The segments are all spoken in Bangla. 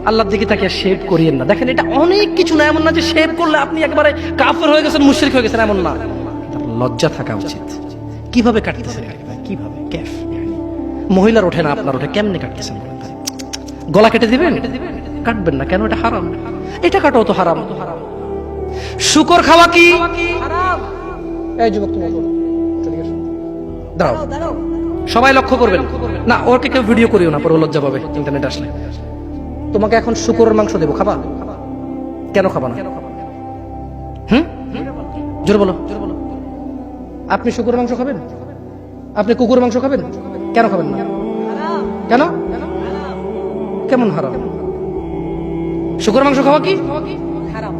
আল্লাহর দিকে তাকিয়ে শেভ করিয়েন না। দেখেন এটা অনেক কিছু না, এমন না যে শেভ করলে আপনি একবারে কাফের হয়ে গেছেন, মুশরিক হয়ে গেছেন, এমন না। লজ্জা থাকা উচিত। কিভাবে কাটতেছেন? কিভাবে ক্যাফ মহিলার ওঠে না, আপনার ওঠে, কেমনে কাটতেছেন? গলা কেটে দিবেন? কাটবেন না কেন? এটা হারাম। এটা কাটাও তো হারাম। শুকর খাওয়া কি হারাম? এই যুবক তুমি দাঁড়াও, সবাই লক্ষ্য করবেন না, ওকে কেউ ভিডিও করিও না, পরে লজ্জা পাবে ইন্টারনেট আসলে। তোমাকে এখন শুকরের মাংস দেবো, খাবা? কেন খাবা না? জোরে বলো। আপনি শুকরের মাংস খাবেন? আপনি কুকুরের মাংস খাবেন? কেন খাবেন না? কেন? কেমন হারাম? শুকরের মাংস খাওয়া কি হারাম?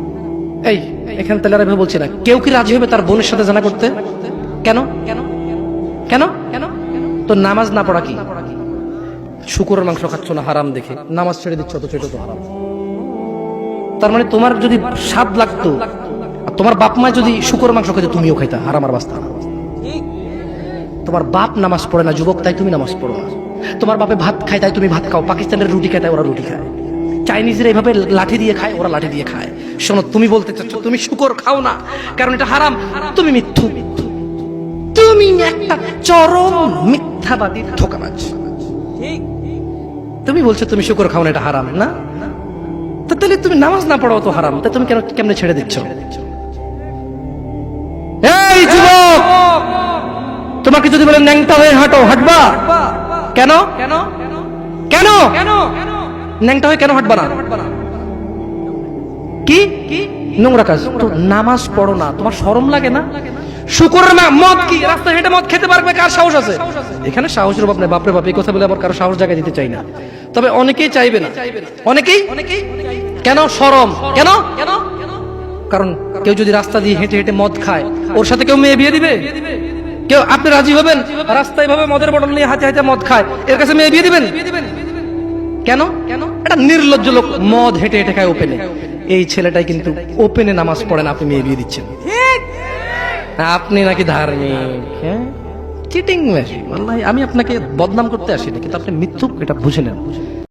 এই এখানে তেলার এভাবে বলছি না। কেউ কি রাজি হবে তার বোনের সাথে জানা করতে? কেন? কেন? কেন? কেন? তো নামাজ না পড়া কি? শুকরের মাংস খাচ্ছ না হারাম দেখে নামাজ ছেড়ে দিচ্ছ, তো সেটা তো হারাম। তার মানে তোমার যদি স্বাদ লাগতো, আর তোমার বাপ মা যদি শুকরের মাংস খাইতে, তুমিও খাইতা, হারাম আর বাস্তা। তোমার বাপ নামাজ পড়ে না যুবক, তাই তুমি নামাজ পড়ো না। তোমার বাপে ভাত খায় তাই তুমি ভাত খাও। পাকিস্তানের রুটি খায় তাই ওরা রুটি খায়। চাইনিজরা এইভাবে লাঠি দিয়ে খায়, ওরা লাঠি দিয়ে খায়। শোনো, তুমি বলতে চাচ্ছ তুমি শুকর খাও না কারণ এটা হারাম, তুমি মিথ্যু। তুমি একটা চরম মিথ্যাবাদী, ধোঁকাবাজ। তুমি বলছো তুমি শুকর খাও না, এটা হারাম না? তো তাহলে তুমি নামাজ না পড়াও তো হারাম, তা তুমি কেন কেমনে ছেড়ে দিচ্ছ? এই যুবক, তোমাকে যদি বলে ন্যাংটা হয়ে হাঁটো, হাঁটবা? কেন? কেন? কেন? ন্যাংটা হয়ে কেন হাঁটবা না? কি নোংরা কাজ? তো নামাজ পড়ো না, তোমার শরম লাগে না? শুকরের মদ কি রাস্তায় হেঁটে মদ খেতে পারবে? কার সাহস আছে? এখানে সাহসের অভাব নেই, বাপরে বাপ। এই কথা বলে আবার কারো সাহস জায়গায় দিতে চাই না, তবে অনেকেই চাইবে না। অনেকেই কেন? শরম। কেন? কারণ কেউ যদি রাস্তা দিয়ে হেঁটে হেঁটে মদ খায়, ওর সাথে কেউ মেয়ে বিয়ে দিবে? কেউ? আপনি রাজি হবেন রাস্তায় ভাবে মদের বটল নিয়ে হাতে হাতে মদ খায়, এর কাছে মেয়ে বিয়ে দিবেন? কেন? এটা নির্লজ্জ লোক মদ হেঁটে হেঁটে খায় ওপেনে। এই ছেলেটাই কিন্তু ওপেনে নামাজ পড়ে না, আপনি মেয়ে বিয়ে দিচ্ছেন। আপনি নাকি ধার্মিক? হ্যাঁ, চিটিং মেশিন। আমি আপনাকে বদনাম করতে আসিনি, কিন্তু আপনি মিথ্যুক, এটা বুঝে নেন।